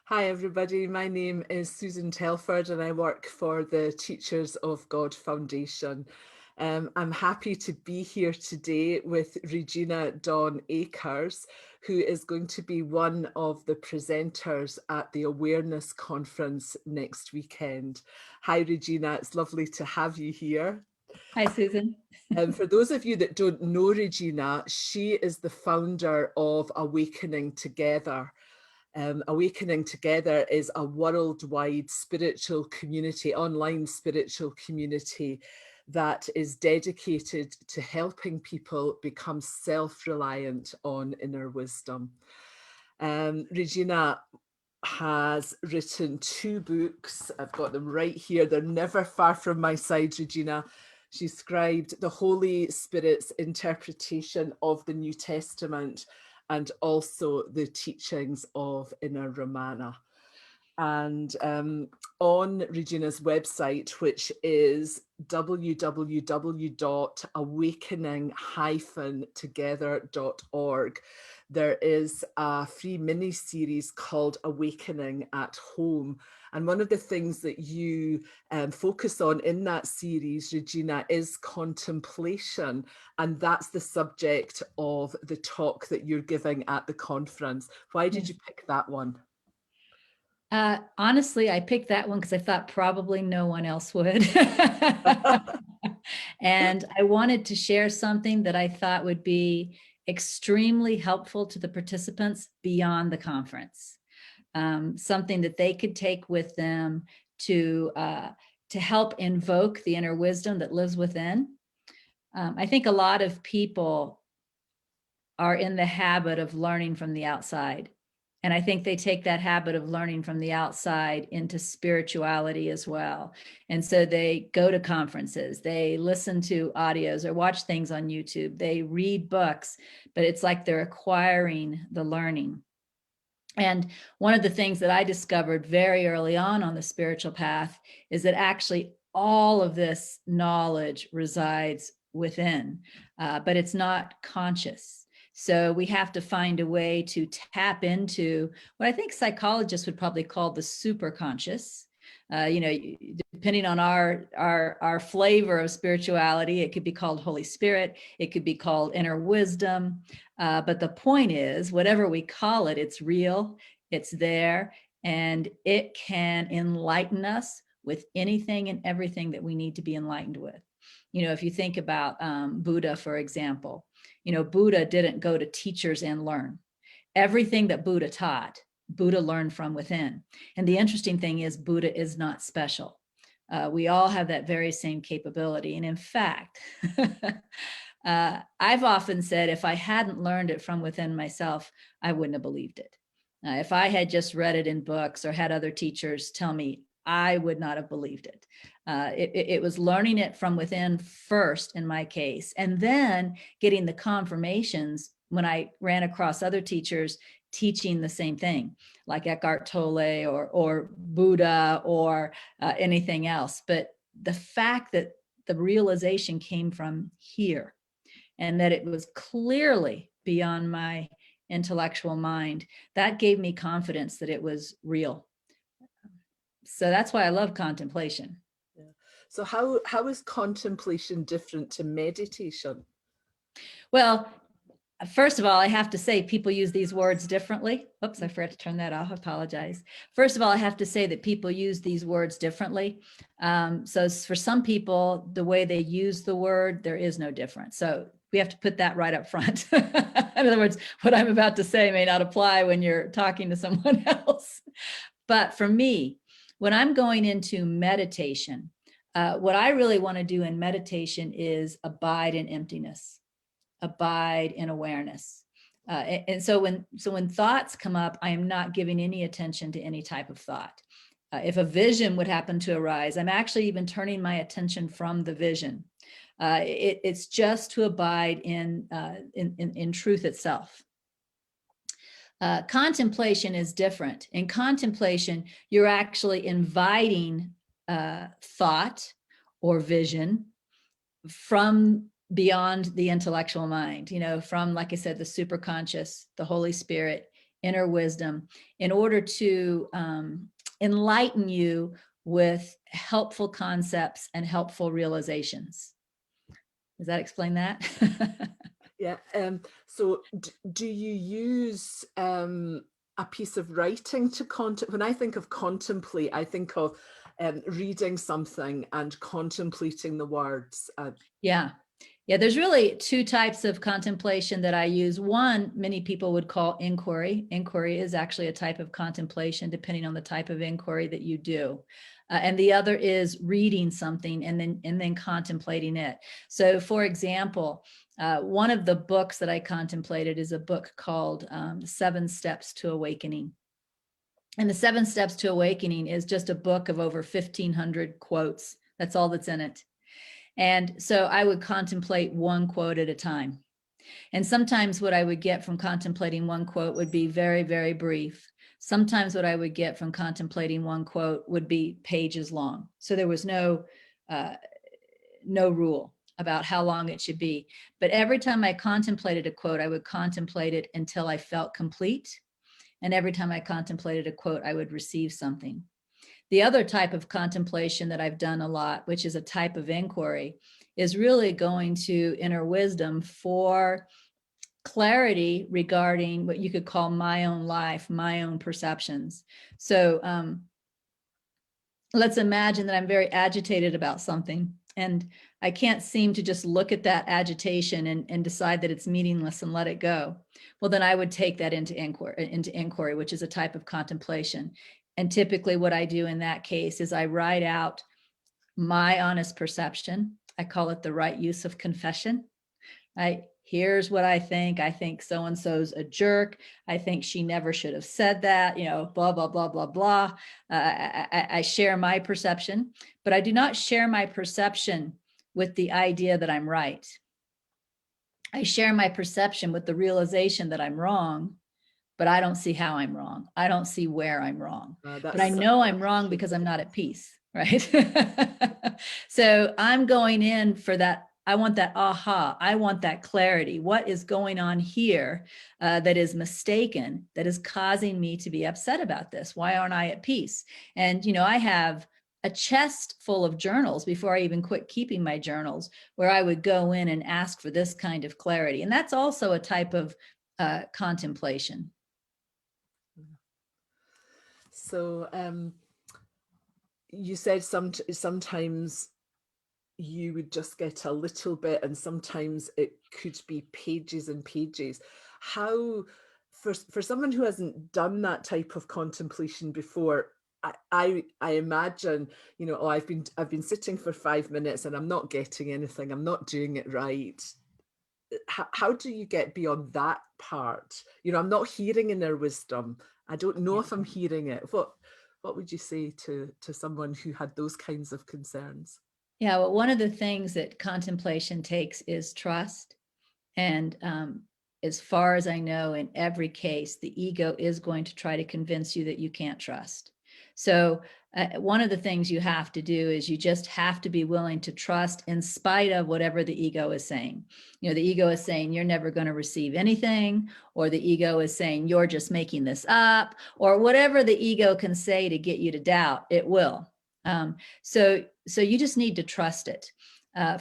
Hi everybody, my name is Susan Telford and I work for the Teachers of God Foundation. I'm happy to be here today with Regina Dawn Akers, who is going to be one of the presenters at the Awareness Conference next weekend. Hi Regina, it's lovely to have you here. Hi, Susan. For those of you that don't know Regina, she is the founder of Awakening Together. Awakening Together is a worldwide spiritual community, online spiritual community that is dedicated to helping people become self-reliant on inner wisdom. Regina has written 2 books. I've got them right here. They're never far from my side, Regina. She scribed the Holy Spirit's interpretation of the New Testament and also the teachings of Inner Ramana. And on Regina's website, which is www.awakening-together.org, there is a free mini series called Awakening at Home. And one of the things that you focus on in that series, Regina, is contemplation. And that's the subject of the talk that you're giving at the conference. Why did you pick that one? Honestly, I picked that one because I thought probably no one else would. And I wanted to share something that I thought would be extremely helpful to the participants beyond the conference. Something that they could take with them to help invoke the inner wisdom that lives within. I think a lot of people are in the habit of learning from the outside. And I think they take that habit of learning from the outside into spirituality as well. And so they go to conferences, they listen to audios or watch things on YouTube, they read books, but it's like they're acquiring the learning. And one of the things that I discovered very early on the spiritual path is that actually all of this knowledge resides within, but it's not conscious. So we have to find a way to tap into what I think psychologists would probably call the superconscious. Depending on our flavor of spirituality, it could be called Holy Spirit, it could be called inner wisdom. But the point is, whatever we call it, it's real, it's there, and it can enlighten us with anything and everything that we need to be enlightened with. If you think about Buddha, for example, Buddha didn't go to teachers and learn. Everything that Buddha taught, Buddha learned from within. And the interesting thing is, Buddha is not special. We all have that very same capability. And in fact, I've often said, if I hadn't learned it from within myself, I wouldn't have believed it. If I had just read it in books or had other teachers tell me, I would not have believed it. It was learning it from within first in my case, and then getting the confirmations when I ran across other teachers teaching the same thing, like Eckhart Tolle or Buddha or anything else. But the fact that the realization came from here and that it was clearly beyond my intellectual mind, that gave me confidence that it was real. So that's why I love contemplation. Yeah. So how is contemplation different to meditation? Well, first of all, I have to say people use these words differently. Oops, I forgot to turn that off. I apologize. First of all, I have to say that people use these words differently. So for some people, the way they use the word, there is no difference. So we have to put that right up front. In other words, what I'm about to say may not apply when you're talking to someone else. But for me, when I'm going into meditation, what I really want to do in meditation is abide in emptiness, abide in awareness. And so when thoughts come up, I am not giving any attention to any type of thought. If a vision would happen to arise, I'm actually even turning my attention from the vision. It's just to abide in truth itself. Contemplation is different. In contemplation, you're actually inviting thought or vision from beyond the intellectual mind, from, like I said, the superconscious, the Holy Spirit, inner wisdom, in order to enlighten you with helpful concepts and helpful realizations. Does that explain that? Yeah. So do you use a piece of writing to when I think of contemplate, I think of reading something and contemplating the words. Yeah. Yeah, there's really two types of contemplation that I use. One, many people would call inquiry. Inquiry is actually a type of contemplation, depending on the type of inquiry that you do. And the other is reading something and then contemplating it. So, for example, one of the books that I contemplated is a book called 7 Steps to Awakening. And the 7 Steps to Awakening is just a book of over 1,500 quotes. That's all that's in it. And so I would contemplate one quote at a time. And sometimes what I would get from contemplating one quote would be very, very brief. Sometimes what I would get from contemplating one quote would be pages long. So there was no rule about how long it should be. But every time I contemplated a quote, I would contemplate it until I felt complete. And every time I contemplated a quote, I would receive something. The other type of contemplation that I've done a lot, which is a type of inquiry, is really going to inner wisdom for clarity regarding what you could call my own life, my own perceptions. So let's imagine that I'm very agitated about something, and I can't seem to just look at that agitation and decide that it's meaningless and let it go. Well, then I would take that into inquiry, which is a type of contemplation. And typically what I do in that case is I write out my honest perception. I call it the right use of confession. Here's what I think. I think so-and-so's a jerk. I think she never should have said that, blah, blah, blah, blah, blah. I share my perception, but I do not share my perception with the idea that I'm right. I share my perception with the realization that I'm wrong, but I don't see how I'm wrong. I don't see where I'm wrong. But I know I'm wrong because I'm not at peace, right? So I'm going in for that. I want that aha. I want that clarity. What is going on here that is mistaken, that is causing me to be upset about this? Why aren't I at peace? And, I have a chest full of journals before I even quit keeping my journals, where I would go in and ask for this kind of clarity. And that's also a type of contemplation. So you said sometimes you would just get a little bit, and sometimes it could be pages and pages. How, for someone who hasn't done that type of contemplation before, I imagine, oh, I've been sitting for 5 minutes and I'm not getting anything. I'm not doing it right. How do you get beyond that part? I'm not hearing inner wisdom. I don't know if I'm hearing it. What would you say to someone who had those kinds of concerns? Yeah, well, one of the things that contemplation takes is trust. And as far as I know, in every case, the ego is going to try to convince you that you can't trust. So one of the things you have to do is you just have to be willing to trust in spite of whatever the ego is saying. The ego is saying you're never going to receive anything, or the ego is saying you're just making this up, or whatever the ego can say to get you to doubt, it will. So you just need to trust it.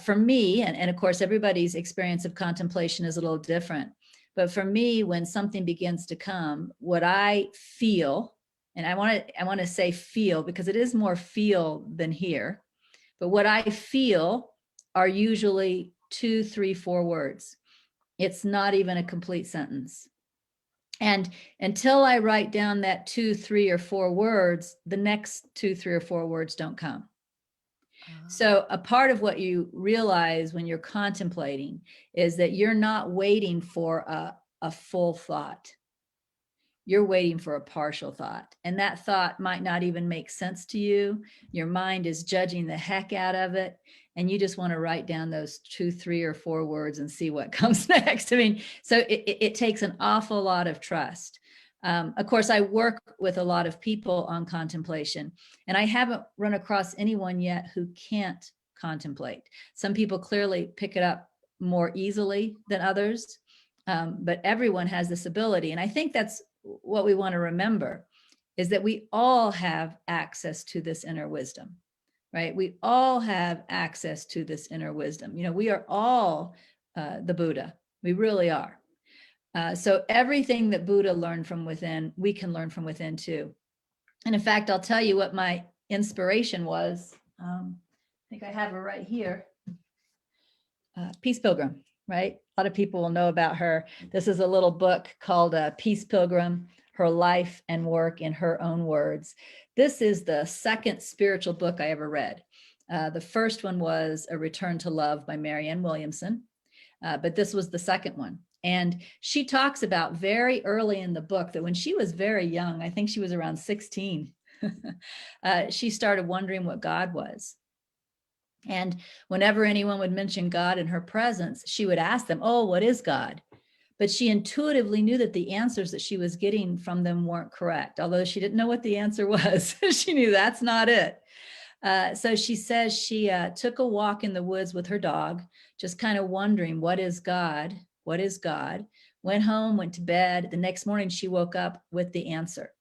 For me, and of course, everybody's experience of contemplation is a little different. But for me, when something begins to come, what I feel, and I want to say feel because it is more feel than hear, but what I feel are usually 2, 3, 4 words. It's not even a complete sentence. And until I write down that 2, 3, or 4 words, the next 2, 3, or 4 words don't come. So a part of what you realize when you're contemplating is that you're not waiting for a full thought. You're waiting for a partial thought. And that thought might not even make sense to you. Your mind is judging the heck out of it. And you just want to write down those 2, 3, or 4 words and see what comes next. I mean, so it takes an awful lot of trust. Of course, I work with a lot of people on contemplation, and I haven't run across anyone yet who can't contemplate. Some people clearly pick it up more easily than others, but everyone has this ability. And I think that's what we want to remember is that we all have access to this inner wisdom, right? We all have access to this inner wisdom. We are all the Buddha. We really are. So everything that Buddha learned from within, we can learn from within too. And in fact, I'll tell you what my inspiration was. I think I have her right here. Peace Pilgrim, right? A lot of people will know about her. This is a little book called Peace Pilgrim, Her Life and Work in Her Own Words. This is the second spiritual book I ever read. The first one was A Return to Love by Marianne Williamson, but this was the second one. And she talks about very early in the book that when she was very young, I think she was around 16, she started wondering what God was. And whenever anyone would mention God in her presence, she would ask them, "Oh, what is God?" But she intuitively knew that the answers that she was getting from them weren't correct. Although she didn't know what the answer was, she knew that's not it. So she says she took a walk in the woods with her dog, just kind of wondering, what is God? What is God? Went home, went to bed. The next morning, she woke up with the answer.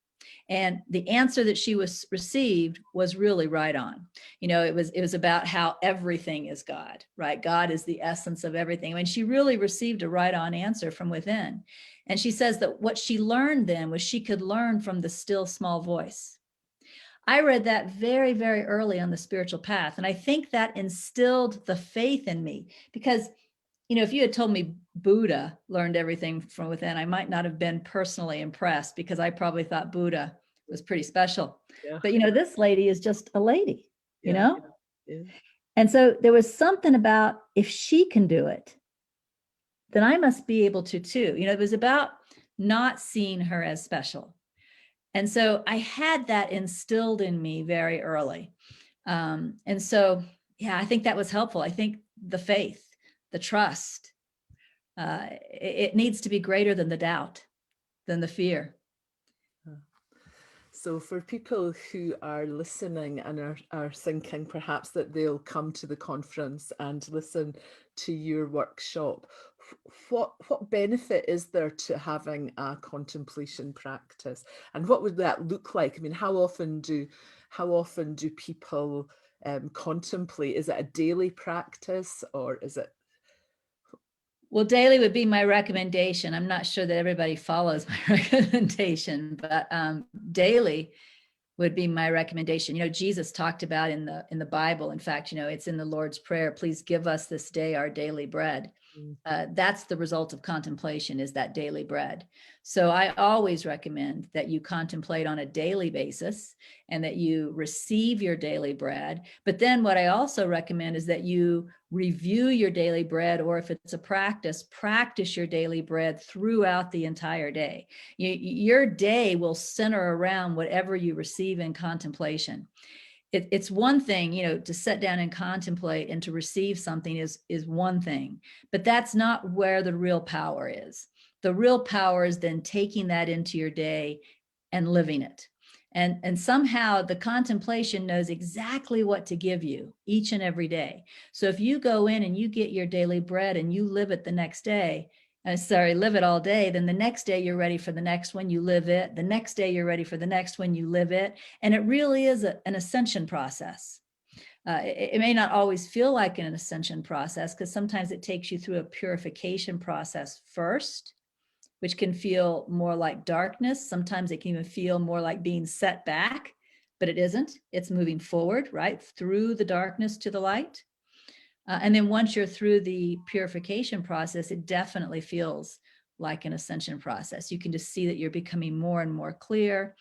And the answer that she received was really right on. It was about how everything is God, right? God is the essence of everything. I mean, she really received a right on answer from within. And she says that what she learned then was she could learn from the still small voice. I read that very, very early on the spiritual path. And I think that instilled the faith in me because, if you had told me Buddha learned everything from within, I might not have been personally impressed because I probably thought Buddha was pretty special. Yeah. But, this lady is just a lady, Yeah. Yeah. And so there was something about if she can do it, then I must be able to too. It was about not seeing her as special. And so I had that instilled in me very early. And so, yeah, I think that was helpful. I think the faith, the trust, it needs to be greater than the doubt, than the fear. So for people who are listening and are thinking perhaps that they'll come to the conference and listen to your workshop, what benefit is there to having a contemplation practice? And what would that look like? I mean, how often do people contemplate? Is it a daily practice or is it? Well, daily would be my recommendation. I'm not sure that everybody follows my recommendation, but daily would be my recommendation. Jesus talked about in the Bible. In fact, it's in the Lord's Prayer. Please give us this day our daily bread. That's the result of contemplation, is that daily bread. So I always recommend that you contemplate on a daily basis and that you receive your daily bread. But then what I also recommend is that you review your daily bread, or if it's a practice your daily bread throughout the entire day. Your day will center around whatever you receive in contemplation. It's one thing, to sit down and contemplate and to receive something is one thing, but that's not where the real power is. The real power is then taking that into your day and living it. And somehow the contemplation knows exactly what to give you each and every day. So if you go in and you get your daily bread and you live it the next day, live it all day, then the next day you're ready for the next one, you live it. The next day you're ready for the next one, you live it. And it really is an ascension process. It may not always feel like an ascension process because sometimes it takes you through a purification process first, which can feel more like darkness. Sometimes it can even feel more like being set back, but it isn't. It's moving forward, right, through the darkness to the light. And then once you're through the purification process, it definitely feels like an ascension process. You can just see that you're becoming more and more clear,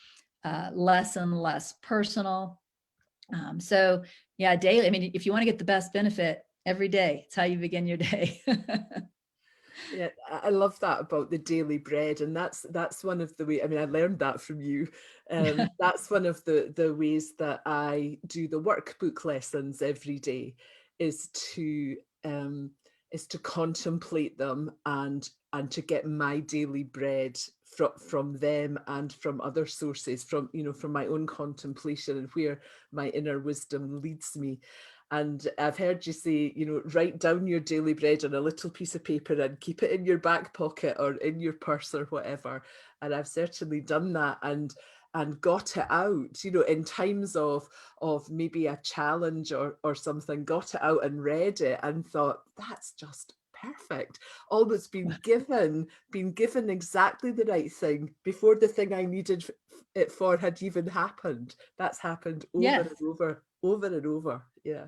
less and less personal. So yeah, daily. I mean, if you want to get the best benefit every day, it's how you begin your day. Yeah, I love that about the daily bread, and that's one of the way. I mean, I learned that from you. That's one of the ways that I do the workbook lessons every day, is to um, contemplate them and to get my daily bread from them and from other sources, from my own contemplation and where my inner wisdom leads me. And I've heard you say, write down your daily bread on a little piece of paper and keep it in your back pocket or in your purse or whatever. And I've certainly done that and got it out, in times of maybe a challenge or something, got it out and read it and thought, that's just perfect. Almost been given exactly the right thing before the thing I needed it for had even happened. That's happened over Yes. and over and over. Yeah.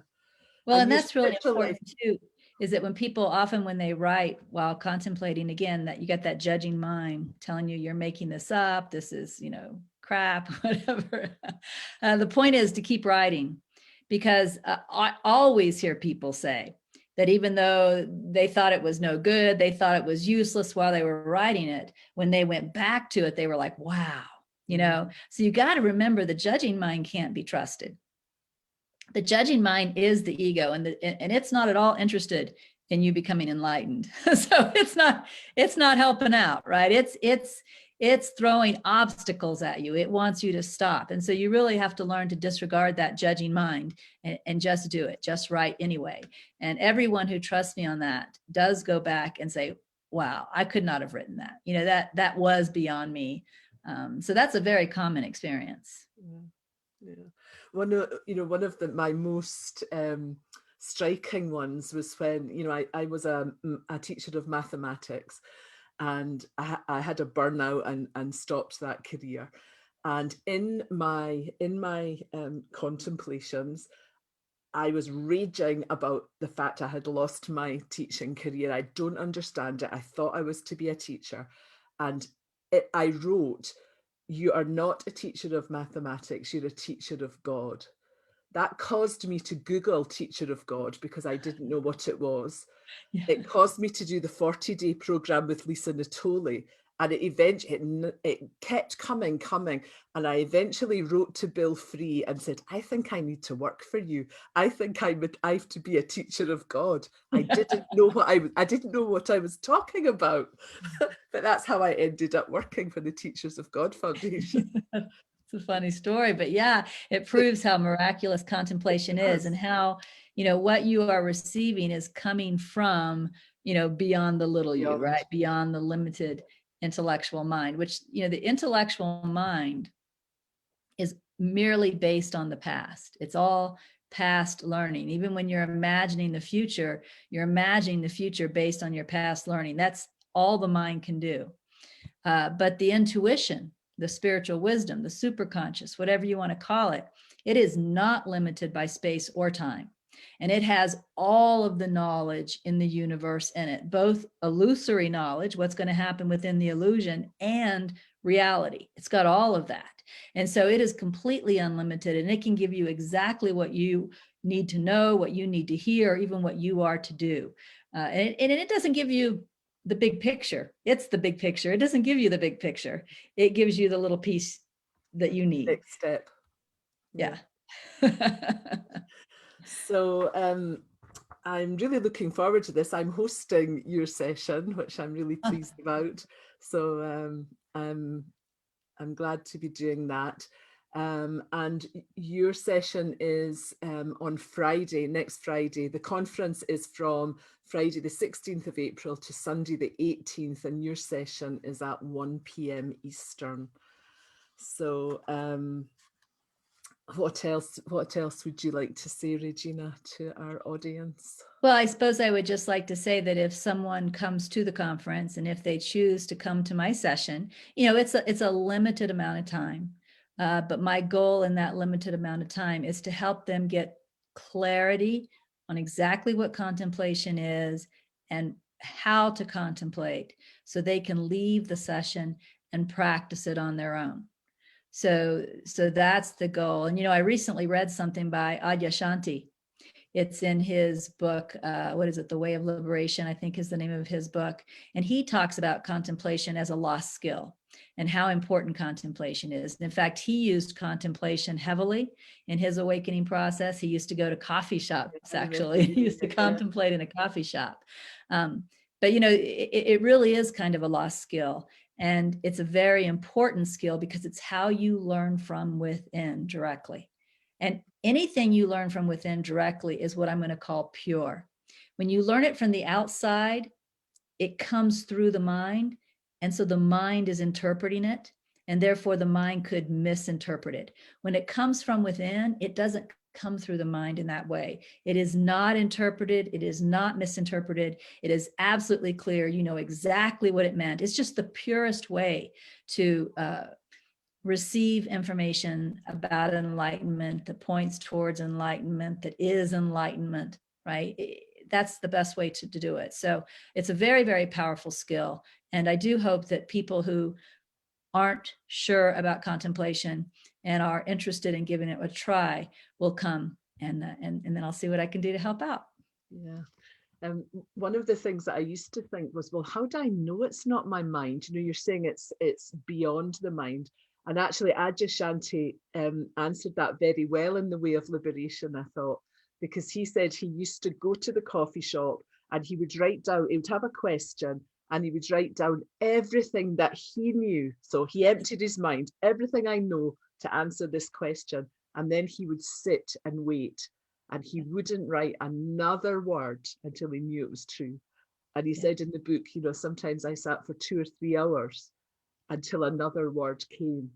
Well, And and your that's really spiritual life. important too, is that when people often when they write while contemplating, again, that you get that judging mind telling you you're making this up, this is, crap, whatever. The point is to keep writing, because I always hear people say that even though they thought it was no good, they thought it was useless while they were writing it, when they went back to it, they were like, wow, So you got to remember the judging mind can't be trusted. The judging mind is the ego, and it's not at all interested in you becoming enlightened. So it's not helping out, right? It's throwing obstacles at you. It wants you to stop. And so you really have to learn to disregard that judging mind and just do it, just write anyway. And everyone who trusts me on that does go back and say, wow, I could not have written that. That was beyond me. So that's a very common experience. Yeah. One of my most striking ones was when I was a teacher of mathematics, and I had a burnout and stopped that career. And in my contemplations, I was raging about the fact I had lost my teaching career. I don't understand it. I thought I was to be a teacher. And I wrote, you are not a teacher of mathematics, you're a teacher of God. That caused me to Google teacher of God because I didn't know what it was. Yeah. It caused me to do the 40-day program with Lisa Natoli. And it eventually, it kept coming. And I eventually wrote to Bill Free and said, I think I need to work for you. I think I have to be a teacher of God. I didn't know I didn't know what I was talking about. But that's how I ended up working for the Teachers of God Foundation. It's a funny story, but yeah, it proves how miraculous contemplation is, and how, what you are receiving is coming from, beyond the little you, right? Beyond the limited intellectual mind, which, the intellectual mind is merely based on the past. It's all past learning. Even when you're imagining the future, you're imagining the future based on your past learning. That's all the mind can do. But the intuition, the spiritual wisdom, the superconscious, whatever you want to call it, it is not limited by space or time. And it has all of the knowledge in the universe in it, both illusory knowledge, what's going to happen within the illusion, and reality. It's got all of that. And so it is completely unlimited, and it can give you exactly what you need to know, what you need to hear, even what you are to do. And it doesn't give you the big picture. It's the big picture. It doesn't give you the big picture. It gives you the little piece that you need. Next step. Yeah. So I'm really looking forward to this. I'm hosting your session, which I'm really pleased about. So I'm glad to be doing that. And your session is on Friday, next Friday. The conference is from Friday the 16th of April to Sunday the 18th, and your session is at 1 p.m. Eastern. So what else would you like to say, Regina, to our audience? Well, I suppose I would just like to say that if someone comes to the conference and if they choose to come to my session, it's a limited amount of time. But my goal in that limited amount of time is to help them get clarity on exactly what contemplation is and how to contemplate, so they can leave the session and practice it on their own. So that's the goal. And, I recently read something by Adyashanti. It's in his book, what is it? The Way of Liberation, I think is the name of his book. And he talks about contemplation as a lost skill and how important contemplation is. In fact, he used contemplation heavily in his awakening process. He used to go to coffee shops, actually. He used to contemplate in a coffee shop. But, it really is kind of a lost skill. And it's a very important skill because it's how you learn from within directly. And anything you learn from within directly is what I'm going to call pure. When you learn it from the outside, it comes through the mind. And so the mind is interpreting it. And therefore, the mind could misinterpret it. When it comes from within, it doesn't come through the mind in that way. It is not interpreted. It is not misinterpreted. It is absolutely clear. You know exactly what it meant. It's just the purest way to receive information about enlightenment that points towards enlightenment, that is enlightenment, right? That's the best way to do it. So it's a very, very powerful skill. And I do hope that people who aren't sure about contemplation and are interested in giving it a try will come, and then I'll see what I can do to help out. Yeah. One of the things that I used to think was, well, how do I know it's not my mind? You know, you're saying it's beyond the mind. And actually, Adyashanti answered that very well in The Way of Liberation, I thought, because he said he used to go to the coffee shop and he would write down, he would have a question and he would write down everything that he knew. So he emptied his mind, everything I know to answer this question. And then he would sit and wait, and he wouldn't write another word until he knew it was true. And he said in the book, you know, sometimes I sat for 2 or 3 hours until another word came.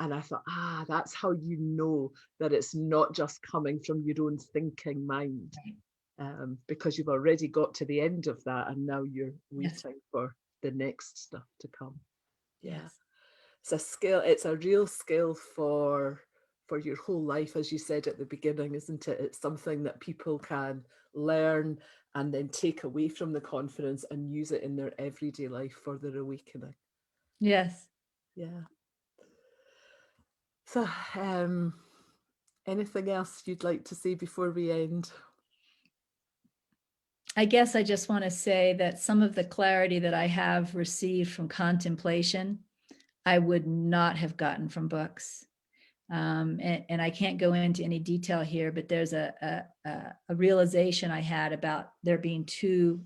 And I thought, that's how you know that it's not just coming from your own thinking mind, because you've already got to the end of that and now you're waiting for the next stuff to come. Yeah. Yes. It's a skill, it's a real skill for your whole life, as you said at the beginning, isn't it? It's something that people can learn and then take away from the conference and use it in their everyday life for their awakening. Yes. Yeah. So anything else you'd like to say before we end? I guess I just want to say that some of the clarity that I have received from contemplation, I would not have gotten from books. And I can't go into any detail here, but there's a realization I had about there being two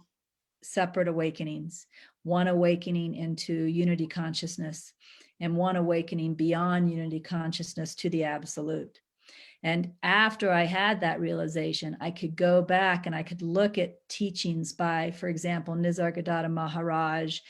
separate awakenings, one awakening into unity consciousness and one awakening beyond unity consciousness to the absolute. And after I had that realization, I could go back and I could look at teachings by, for example, Nisargadatta Maharaj,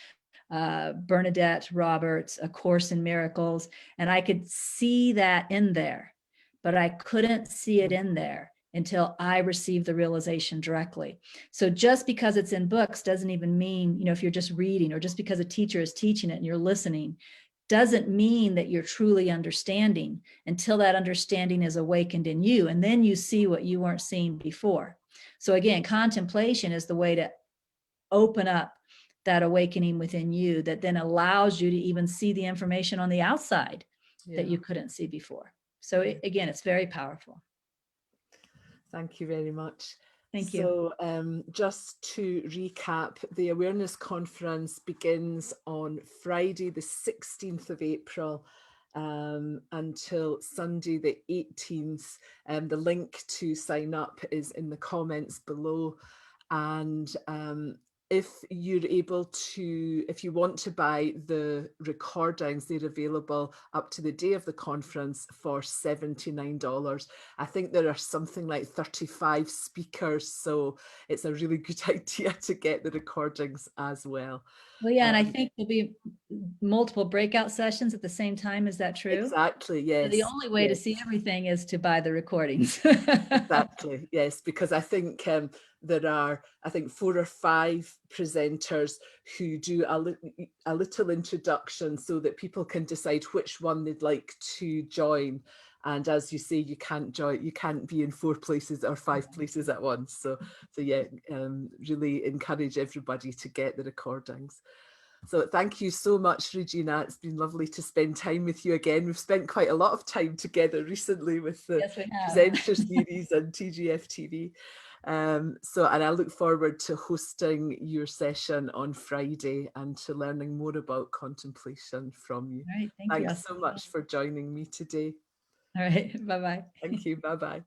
Bernadette Roberts, A Course in Miracles, and I could see that in there, but I couldn't see it in there until I received the realization directly. So just because it's in books doesn't even mean, you know, if you're just reading, or just because a teacher is teaching it and you're listening, doesn't mean that you're truly understanding until that understanding is awakened in you. And then you see what you weren't seeing before. So again, contemplation is the way to open up that awakening within you that then allows you to even see the information on the outside that you couldn't see before. So again, it's very powerful. Thank you very much. Thank you. So just to recap, the Awareness Conference begins on Friday, the 16th of April, until Sunday, the 18th. The link to sign up is in the comments below. And if you're able to, if you want to buy the recordings, they're available up to the day of the conference for $79. I think there are something like 35 speakers, so it's a really good idea to get the recordings as well. Well, yeah, and I think there'll be multiple breakout sessions at the same time. Is that true? Exactly, yes. So the only way to see everything is to buy the recordings. Exactly, yes, because I think there are, I think, 4 or 5 presenters who do a little introduction so that people can decide which one they'd like to join. And as you say, you can't be in 4 places or 5 places at once. So yeah, really encourage everybody to get the recordings. So thank you so much, Regina. It's been lovely to spend time with you again. We've spent quite a lot of time together recently with the presenter series and TGF TV. And I look forward to hosting your session on Friday and to learning more about contemplation from you. All right, thanks so much for joining me today. All right, bye-bye. Thank you. Bye-bye.